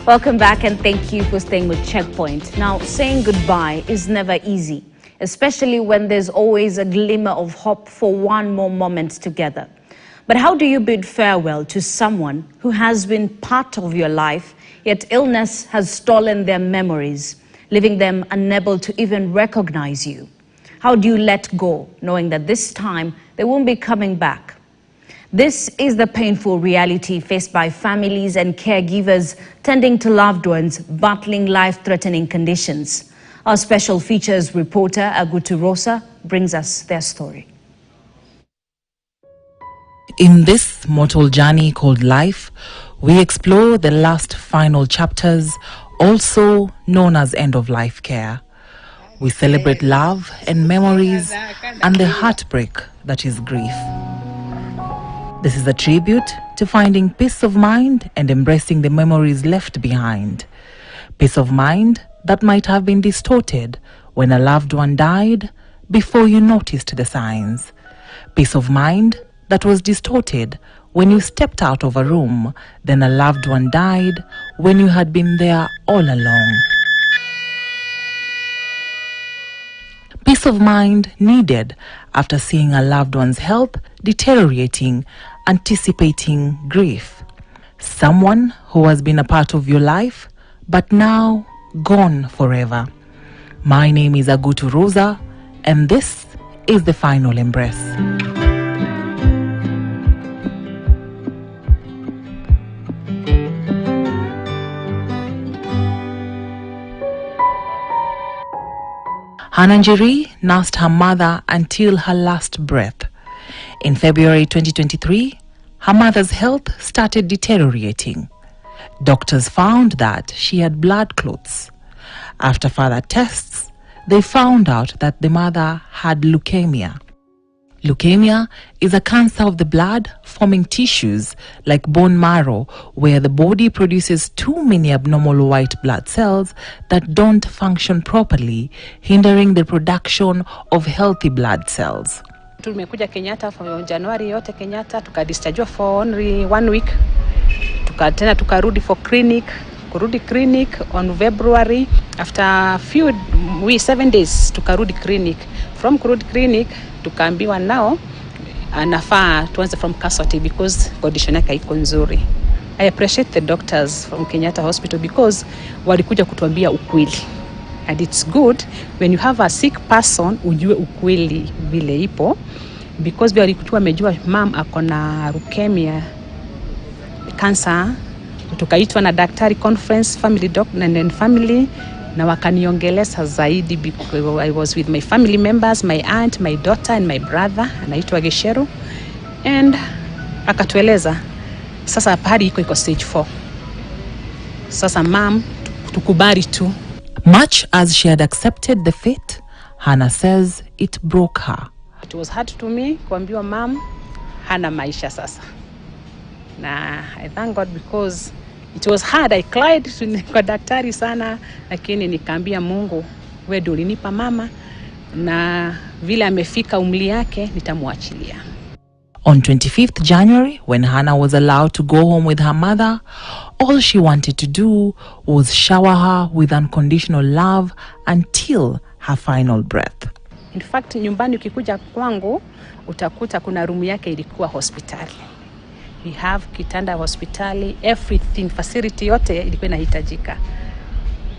Welcome back and thank you for staying with Checkpoint. Now, saying goodbye is never easy, especially when there's always a glimmer of hope for one more moment together. But how do you bid farewell to someone who has been part of your life, yet illness has stolen their memories, leaving them unable to even recognize you? How do you let go, knowing that this time they won't be coming back? This is the painful reality faced by families and caregivers tending to loved ones battling life-threatening conditions. Our special features reporter, Agutu Rosa, brings us their story. In this mortal journey called life, we explore the last final chapters, also known as end-of-life care. We celebrate love and memories and the heartbreak that is grief. This is a tribute to finding peace of mind and embracing the memories left behind. Peace of mind that might have been distorted when a loved one died before you noticed the signs. Peace of mind that was distorted when you stepped out of a room, then a loved one died when you had been there all along. Peace of mind needed after seeing a loved one's health deteriorating, anticipating grief. Someone who has been a part of your life, but now gone forever. My name is Agutu Rosa, and this is The Final Embrace. Hananjiri nursed her mother until her last breath. In February 2023, her mother's health started deteriorating. Doctors found that she had blood clots. After further tests, they found out that the mother had leukemia. Leukemia is a cancer of the blood forming tissues like bone marrow, where the body produces too many abnormal white blood cells that don't function properly, hindering the production of healthy blood cells. Tumekuja Kenyatta for January yote Kenyatta, tukadischargewa for only 1 week. Tena tukarudi for clinic, kurudi clinic on February. After a few weeks, 7 days, tukarudi clinic. From kurudi clinic, tukaambiwa nao anafaa tuanze from casualty because condition yake haiko nzuri. I appreciate the doctors from Kenyatta Hospital because walikuja kutuambia ukweli. And it's good when you have a sick person ujue ukweli vile ipo, because walikuwa wamejua mom akona leukemia cancer. Tukaitwa na daktari conference, family doctor and family, na wakaniongeleza zaidi because I was with my family members, my aunt, my daughter and my brother, anaitwa Gesheru, and akatueleza sasa hadi iko stage 4. Sasa mom tukubali tu. Much as she had accepted the fate, Hannah says it broke her. It was hard to me kuambiwa mom hana maisha sasa. Na I thank God because it was hard. I cried kwa daktari sana, lakini nikaambia Mungu, wewe ndio ulinipa mama na vile amefika umri yake nitamwachilia. On 25th January, when Hannah was allowed to go home with her mother, all she wanted to do was shower her with unconditional love until her final breath. In fact, nyumbani ukikuja kwangu, utakuta kuna room yake ilikuwa hospitali. We have kitanda hospitali, everything, facility yote ilikuwa inahitajika.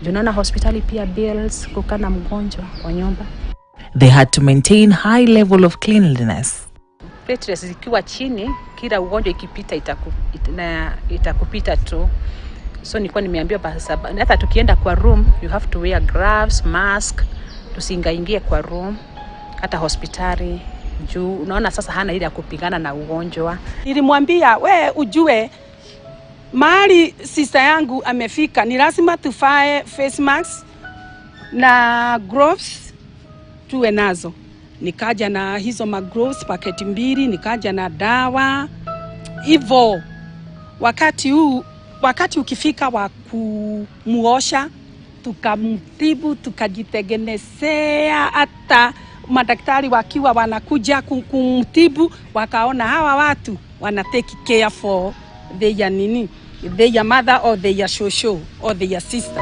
Unaona hospitali pia bills, kukaa na mgonjwa kwa nyumba. They had to maintain high level of cleanliness. Platelets zikiwa chini, kila ugonjwa ikipita itakupita tu. So nilikuwa nimeambiwa basi hata tukienda kwa room you have to wear gloves, mask, tusingaingie kwa room hata hospitali. Juu unaona sasa hana ile ya kupigana na ugonjwa. Nilimwambia we ujue mahali sister yangu amefika ni lazima tufae face mask na gloves tuwe nazo. Nikaja na hizo gloves paketi 2, nikaja na dawa hivyo. Wakati ukifika wa kumuosha tukamtibu, tukajitengenezea, hata madaktari wakiwa wanakuja kumtibu wakaona hawa watu wana take care for their nini. their mother or their shosho or their sister.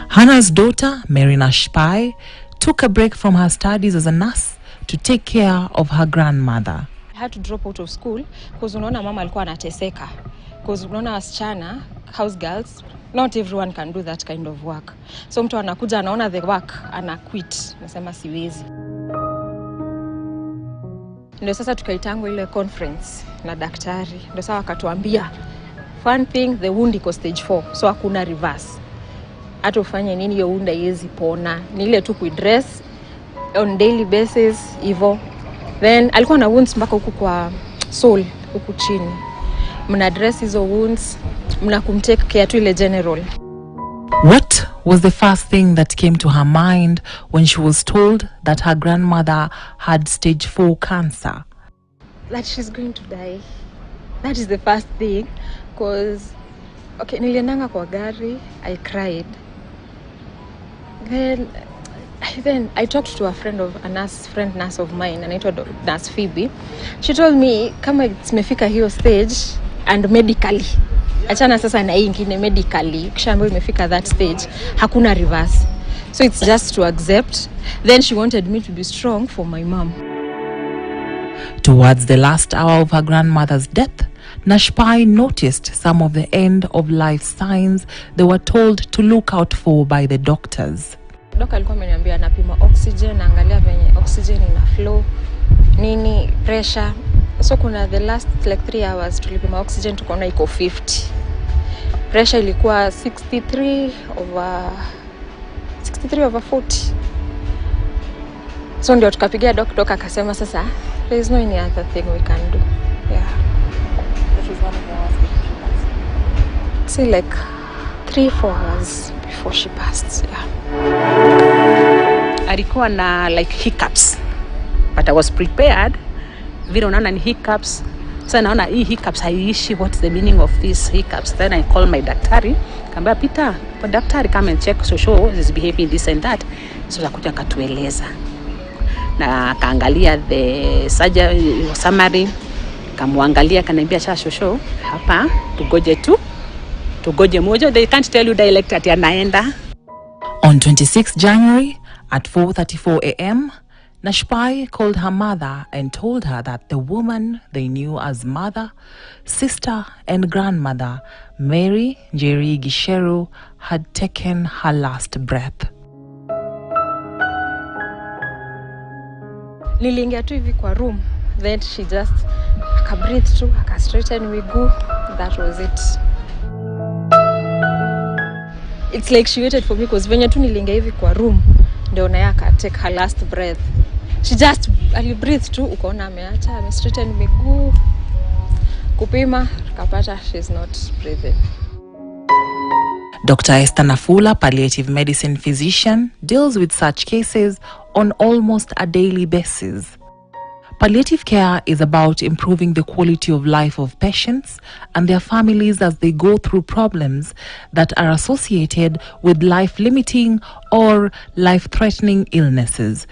Hannah's daughter, Mary Nashpai, took a break from her studies as a nurse to take care of her grandmother. I had to drop out of school because unaona mama alikuwa anateseka. Because unaona wasichana, house girls, not everyone can do that kind of work. So mtu anakuja anaona the work, ana quit, nasema siwezi. Ndio sasa tukaitangu ile conference na daktari. Ndio sasa wakatuambia, one thing, the wound iko stage 4, so hakuna reverse. Hata ufanye nini hiyo wound haiwezi pona. Ni ile tu kuidress on daily basis hivyo. Then alikuwa na wounds mpaka huku kwa soul, huku chini. Mna address hizo wounds, mna kumtake care tu ile general. What was the first thing that came to her mind when she was told that her grandmother had stage 4 cancer? That she's going to die. That is the first thing. Because, okay, niliendanga kwa gari, I cried. Then I talked to a nurse of mine, anaitwa Nurse Phoebe. She told me, kama imefika hiyo stage, and medically, achana sasa na hii ingine medically, kisha imefika that stage, hakuna reverse. So it's just to accept. Then she wanted me to be strong for my mom. Towards the last hour of her grandmother's death, Nashpai noticed some of the end-of-life signs they were told to look out for by the doctors. Doka alikuwa ameniambia napima oxygen, naangalia venye oxygen ina flow, nini, pressure. So kuna the last like 3 hours tulipima oxygen tukaona iko 50. Pressure ilikuwa 63 over 40. So ndio tukapigia doc akasema sasa there is no any other thing we can do. Yeah. That was one of the hours before she passed. See like 3-4 hours before she passed. Yeah. Alikuwa na like hiccups, but I was prepared. Vile unaona ni hiccups. Sasa naona hii hiccups haiishi, what's the meaning of these hiccups? Then I call my daktari, kaambia Peter, daktari come and check so is behaving this and that. So akakuja akatueleza. Na akaangalia the surgery summary, kamwangalia kaniambia shosho hapa tugoje moja, they can't tell you direct ati anaenda. On 26 January at 4:34 a.m., Nashpai called her mother and told her that the woman they knew as mother, sister and grandmother, Mary Njeri Gisheru, had taken her last breath. Niliingia tu hivi kwa room, then she just breathe through, straighten miguu, that was it. It's like she waited for me because venye tu niliingia hivi kwa room ndio naye take her last breath. She just breathe tu, ukaona ameacha, straighten miguu, kupima kapata she's not breathing. Dr. Esther Nafula, palliative medicine physician, deals with such cases on almost a daily basis. Palliative care is about improving the quality of life of patients and their families as they go through problems that are associated with life-limiting or life-threatening illnesses.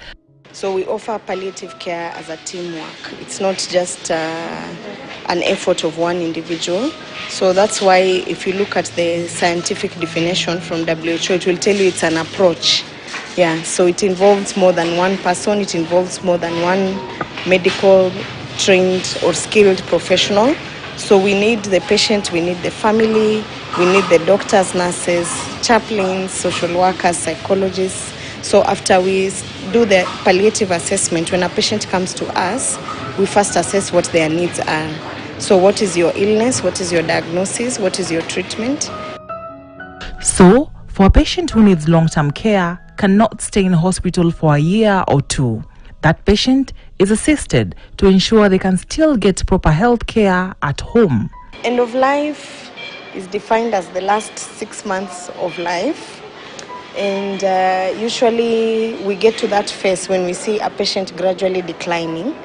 So we offer palliative care as a teamwork. It's not just an effort of one individual. So that's why if you look at the scientific definition from WHO, it will tell you it's an approach. Yeah, so it involves more than one person. It involves more than one medical trained or skilled professional. So we need the patient, we need the family, we need the doctors, nurses, chaplains, social workers, psychologists. So after we do the palliative assessment, when a patient comes to us, we first assess what their needs are. So what is your illness? What is your diagnosis? What is your treatment? So, for a patient who needs long-term care, cannot stay in hospital for a year or 2, that patient is assisted to ensure they can still get proper health care at home. End of life is defined as the last 6 months of life. And usually we get to that phase when we see a patient gradually declining.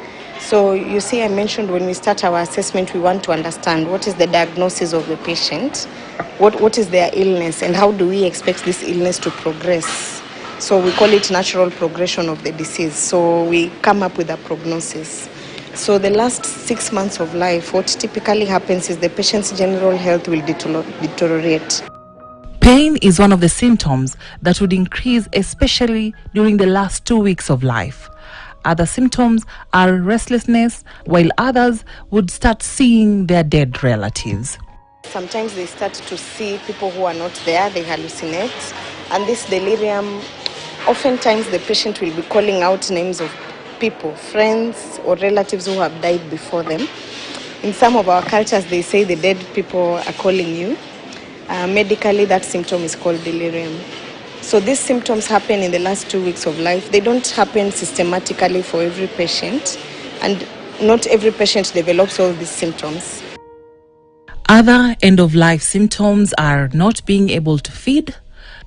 So you see, I mentioned when we start our assessment, we want to understand what is the diagnosis of the patient, what is their illness, and how do we expect this illness to progress. So we call it natural progression of the disease. So we come up with a prognosis. So the last 6 months of life, what typically happens is the patient's general health will deteriorate. Pain is one of the symptoms that would increase, especially during the last 2 weeks of life. Other symptoms are restlessness, while others would start seeing their dead relatives. Sometimes they start to see people who are not there, they hallucinate. And this delirium, oftentimes the patient will be calling out names of people, friends or relatives who have died before them. In some of our cultures, they say the dead people are calling you. Medically, that symptom is called delirium. So these symptoms happen in the last 2 weeks of life. They don't happen systematically for every patient, and not every patient develops all these symptoms. Other end-of-life symptoms are not being able to feed,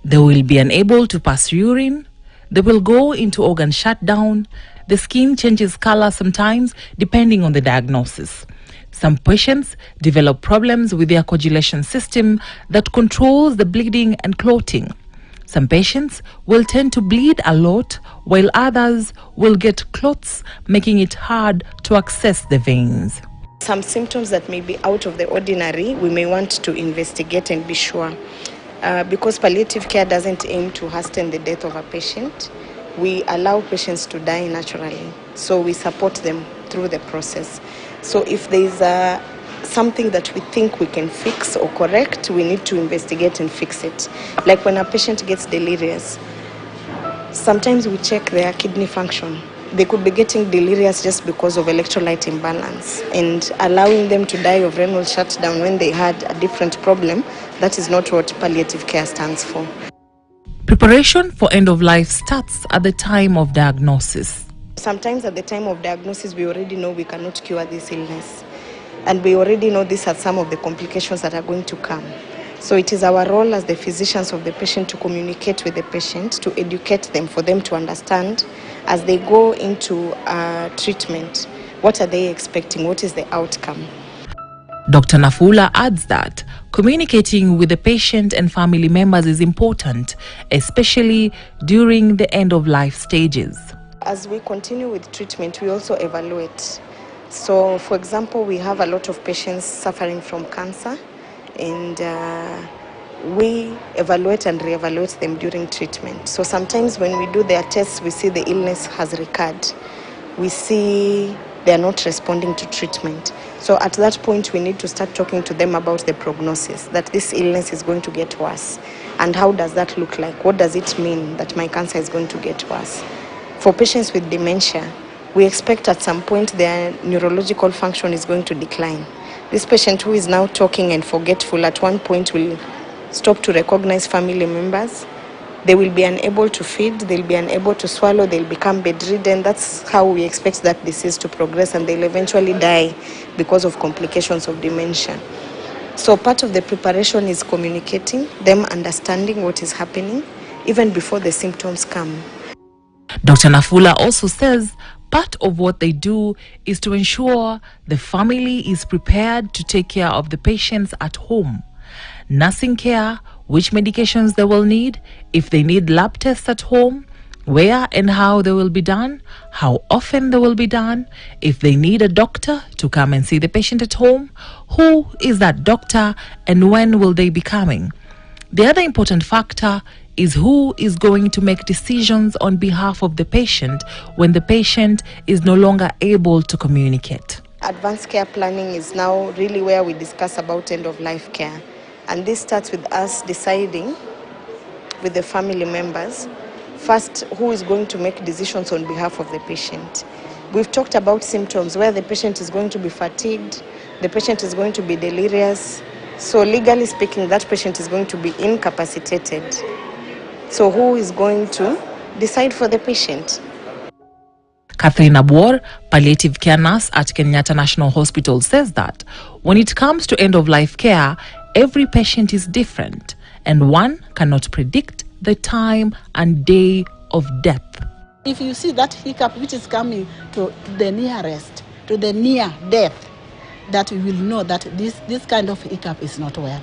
they will be unable to pass urine, they will go into organ shutdown, the skin changes color sometimes depending on the diagnosis. Some patients develop problems with their coagulation system that controls the bleeding and clotting. Some patients will tend to bleed a lot, while others will get clots, making it hard to access the veins. Some symptoms that may be out of the ordinary, we may want to investigate and be sure. Because palliative care doesn't aim to hasten the death of a patient, we allow patients to die naturally. So we support them through the process. So if there's something that we think we can fix or correct, we need to investigate and fix it. Like when a patient gets delirious, sometimes we check their kidney function. They could be getting delirious just because of electrolyte imbalance, and allowing them to die of renal shutdown when they had a different problem, that is not what palliative care stands for. Preparation for end-of-life starts at the time of diagnosis. Sometimes at the time of diagnosis, we already know we cannot cure this illness. And we already know these are some of the complications that are going to come. So it is our role as the physicians of the patient to communicate with the patient, to educate them, for them to understand as they go into treatment, what are they expecting, what is the outcome. Dr. Nafula adds that communicating with the patient and family members is important, especially during the end-of-life stages. As we continue with treatment, we also evaluate. So, for example, we have a lot of patients suffering from cancer, and we evaluate and reevaluate them during treatment. So sometimes when we do their tests, we see the illness has recurred. We see they are not responding to treatment. So at that point, we need to start talking to them about the prognosis, that this illness is going to get worse. And how does that look like? What does it mean that my cancer is going to get worse? For patients with dementia, we expect at some point their neurological function is going to decline. This patient who is now talking and forgetful at one point will stop to recognize family members. They will be unable to feed, they'll be unable to swallow, they'll become bedridden. That's how we expect that disease to progress, and they'll eventually die because of complications of dementia. So part of the preparation is communicating, them understanding what is happening even before the symptoms come. Dr. Nafula also says part of what they do is to ensure the family is prepared to take care of the patients at home. Nursing care, which medications they will need, if they need lab tests at home, where and how they will be done, how often they will be done, if they need a doctor to come and see the patient at home, who is that doctor and when will they be coming. The other important factor is who is going to make decisions on behalf of the patient when the patient is no longer able to communicate. Advanced care planning is now really where we discuss about end-of-life care. And this starts with us deciding with the family members, first, who is going to make decisions on behalf of the patient. We've talked about symptoms where the patient is going to be fatigued, the patient is going to be delirious. So legally speaking, that patient is going to be incapacitated. So who is going to decide for the patient? Catherine Abwar, palliative care nurse at Kenyatta National Hospital, says that when it comes to end-of-life care, every patient is different and one cannot predict the time and day of death. If you see that hiccup which is coming to the nearest, to the near death, that you will know that this kind of hiccup is not well.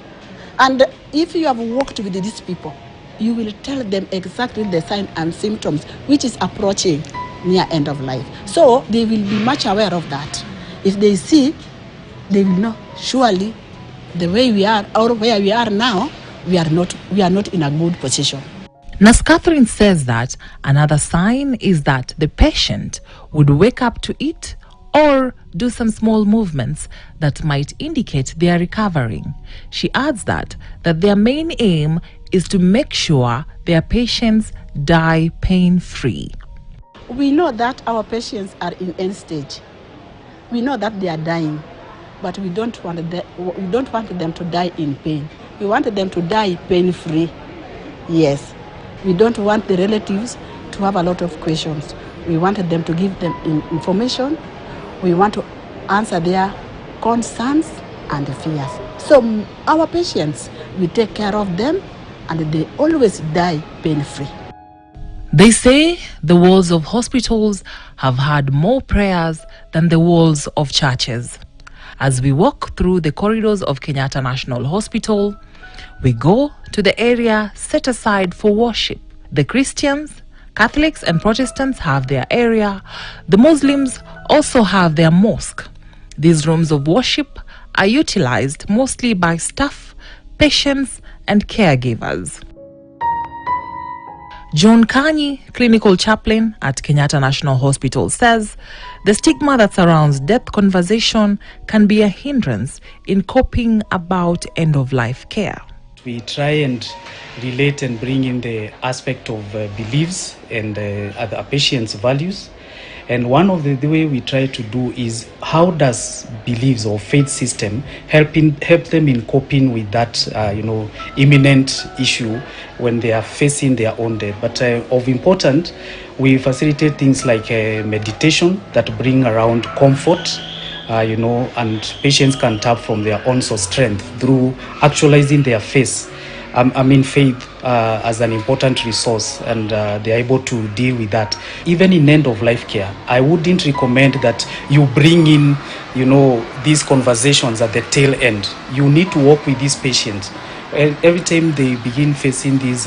And if you have worked with these people, you will tell them exactly the signs and symptoms which is approaching. near end of life. So they will be much aware of that. If they see, they will know surely the way we are or where we are now, we are not in a good position. Nurse Catherine says that another sign is that the patient would wake up to eat or do some small movements that might indicate they are recovering. She adds that their main aim is to make sure their patients die pain-free. We know that our patients are in end stage. We know that they are dying, but we don't want them to die in pain. We want them to die pain-free. Yes. We don't want the relatives to have a lot of questions. We wanted them to give them information. We want to answer their concerns and fears. So our patients, we take care of them and they always die pain-free. They say the walls of hospitals have had more prayers than the walls of churches. As we walk through the corridors of Kenyatta National Hospital, we go to the area set aside for worship. The Christians, Catholics and Protestants have their area. The Muslims also have their mosque. These rooms of worship are utilized mostly by staff, patients and caregivers. John Kanyi, clinical chaplain at Kenyatta National Hospital, says the stigma that surrounds death conversation can be a hindrance in coping about end-of-life care. We try and relate and bring in the aspect of beliefs and other patients' values. And one of the way we try to do is how does beliefs or faith system help them in coping with that imminent issue when they are facing their own death. But of important, we facilitate things like meditation that bring around comfort, and patients can tap from their own source strength through actualizing their faith as an important resource, and they're able to deal with that. Even in end-of-life care, I wouldn't recommend that you bring in, these conversations at the tail end. You need to work with these patients. Every time they begin facing these,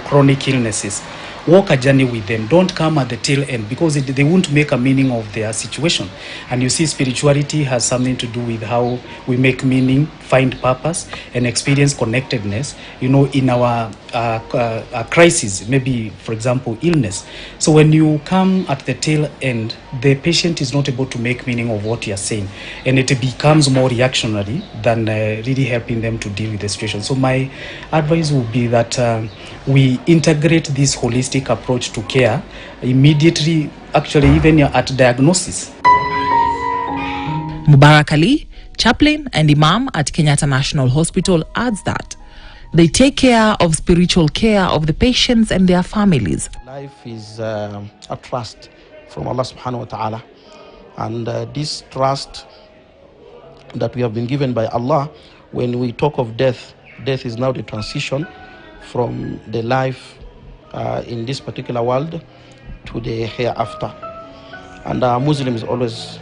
chronic illnesses, walk a journey with them. Don't come at the tail end because they won't make a meaning of their situation. And you see, spirituality has something to do with how we make meaning, find purpose, and experience connectedness, in our crisis, maybe, for example, illness. So when you come at the tail end, the patient is not able to make meaning of what you are saying, and it becomes more reactionary than really helping them to deal with the situation. So my advice would be that we integrate this holistic approach to care immediately, actually even at diagnosis. Mubarak Ali, chaplain and imam at Kenyatta National Hospital, adds that they take care of spiritual care of the patients and their families. Life is a trust from Allah subhanahu wa ta'ala, and this trust that we have been given by Allah, when we talk of death is now the transition from the life in this particular world to the hereafter. And Muslims always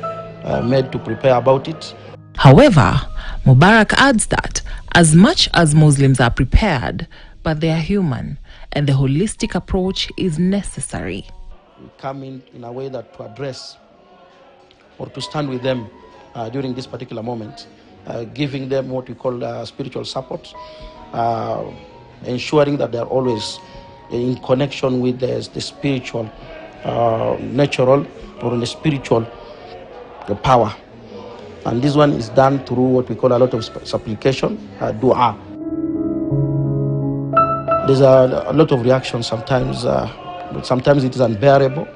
made to prepare about it. However, Mubarak adds that as much as Muslims are prepared, but they are human, and the holistic approach is necessary. We come in a way that to address or to stand with them during this particular moment, giving them what we call spiritual support, ensuring that they are always in connection with the spiritual, natural, or the spiritual power. And this one is done through what we call a lot of supplication, dua. There's a lot of reactions sometimes. Sometimes it is unbearable.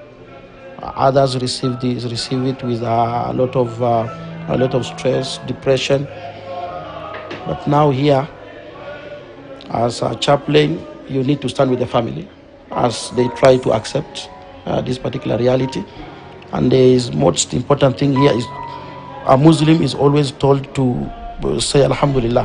Others receive it with a lot of stress, depression. But now here, as a chaplain, you need to stand with the family as they try to accept this particular reality. And the most important thing here is a Muslim is always told to say Alhamdulillah.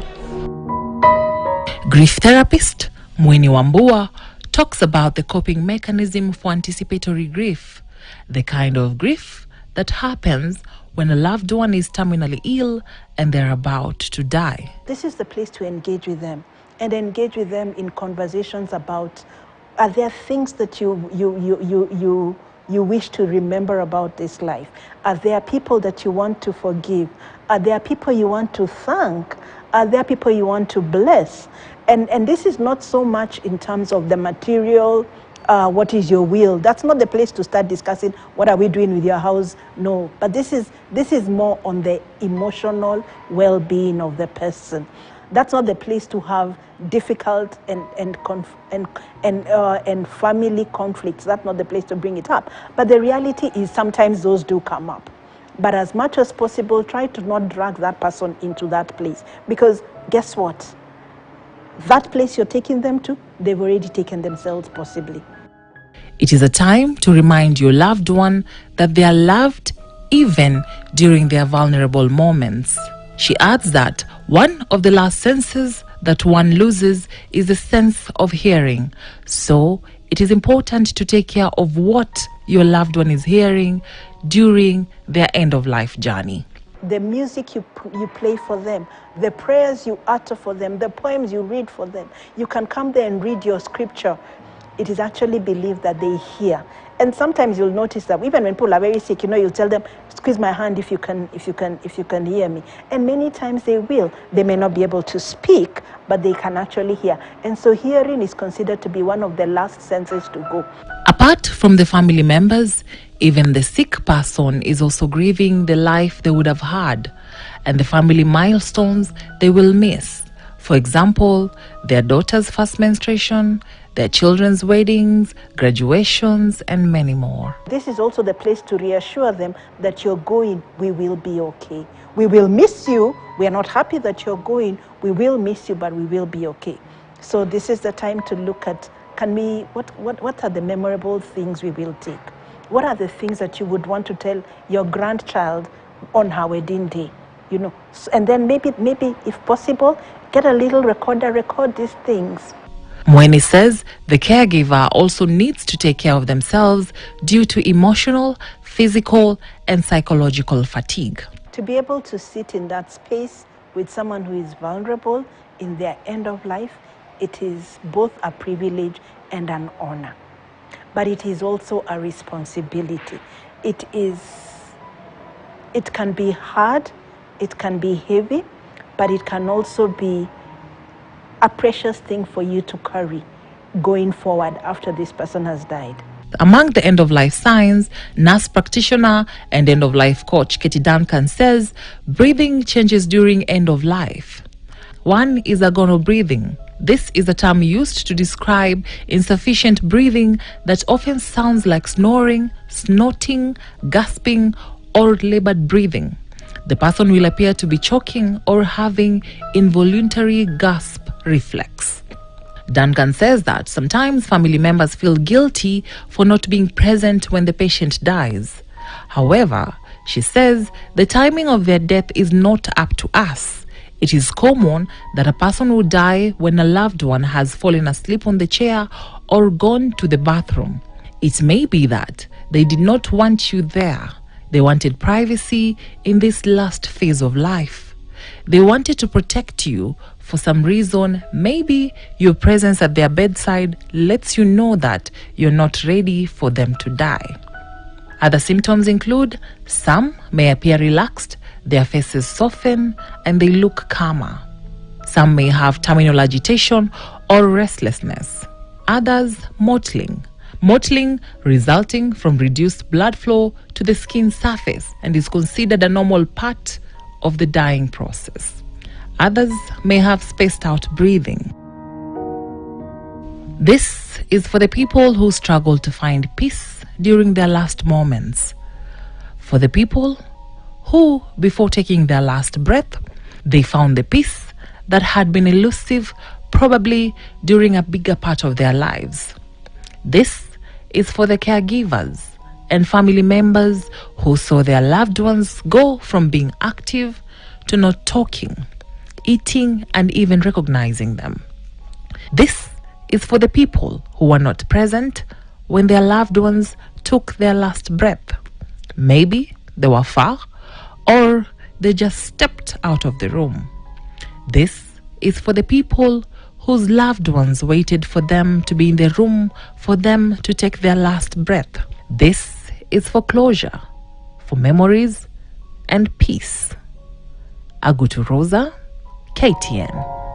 Grief therapist Mweni Wambua talks about the coping mechanism for anticipatory grief, the kind of grief that happens when a loved one is terminally ill and they're about to die. This is the place to engage with them, and engage with them in conversations about, are there things that you you wish to remember about this life? Are there people that you want to forgive? Are there people you want to thank? Are there people you want to bless? And this is not so much in terms of the material, what is your will? That's not the place to start discussing what are we doing with your house. No, but this is more on the emotional well-being of the person. That's not the place to have difficult and family conflicts. That's not the place to bring it up. But the reality is sometimes those do come up. But as much as possible, try to not drag that person into that place. Because guess what? That place you're taking them to, they've already taken themselves possibly. It is a time to remind your loved one that they are loved even during their vulnerable moments. She adds that one of the last senses that one loses is the sense of hearing. So it is important to take care of what your loved one is hearing during their end-of-life journey. The music you play for them, the prayers you utter for them, the poems you read for them. You can come there and read your scripture. It is actually believed that they hear. And sometimes you'll notice that even when people are very sick, you'll tell them, squeeze my hand if you can hear me. And many times they will. They may not be able to speak, but they can actually hear. And so hearing is considered to be one of the last senses to go. Apart from the family members, even the sick person is also grieving the life they would have had and the family milestones they will miss. For example, their daughter's first menstruation, their children's weddings, graduations, and many more. This is also the place to reassure them that you're going, we will be okay. We will miss you. We are not happy that you're going. We will miss you, but we will be okay. So this is the time to look at, what are the memorable things we will take? What are the things that you would want to tell your grandchild on her wedding day? And then maybe if possible, get a little recorder, record these things. Mweni says the caregiver also needs to take care of themselves due to emotional, physical, and psychological fatigue. To be able to sit in that space with someone who is vulnerable in their end of life, it is both a privilege and an honor. But it is also a responsibility. It can be hard, it can be heavy, but it can also be a precious thing for you to carry going forward after this person has died. Among the end-of-life signs, nurse practitioner and end-of-life coach Katie Duncan says breathing changes during end-of-life. One is agonal breathing. This is a term used to describe insufficient breathing that often sounds like snoring, snorting, gasping, or labored breathing. The person will appear to be choking or having involuntary gasp reflex. Duncan says that sometimes family members feel guilty for not being present when the patient dies. However, she says the timing of their death is not up to us. It is common that a person will die when a loved one has fallen asleep on the chair or gone to the bathroom. It may be that they did not want you there. They wanted privacy in this last phase of life. They wanted to protect you for some reason. Maybe your presence at their bedside lets you know that you're not ready for them to die. Other symptoms include some may appear relaxed, their faces soften, and they look calmer. Some may have terminal agitation or restlessness. Others, mottling. Mottling resulting from reduced blood flow to the skin surface and is considered a normal part of the dying process. Others may have spaced out breathing. This is for the people who struggle to find peace during their last moments. For the people who, before taking their last breath, they found the peace that had been elusive probably during a bigger part of their lives. This is for the caregivers and family members who saw their loved ones go from being active to not talking, eating, and even recognizing them. This is for the people who were not present when their loved ones took their last breath. Maybe they were far or they just stepped out of the room. This is for the people whose loved ones waited for them to be in the room for them to take their last breath. This is for closure, for memories and peace. Agutu Rosa, KTN.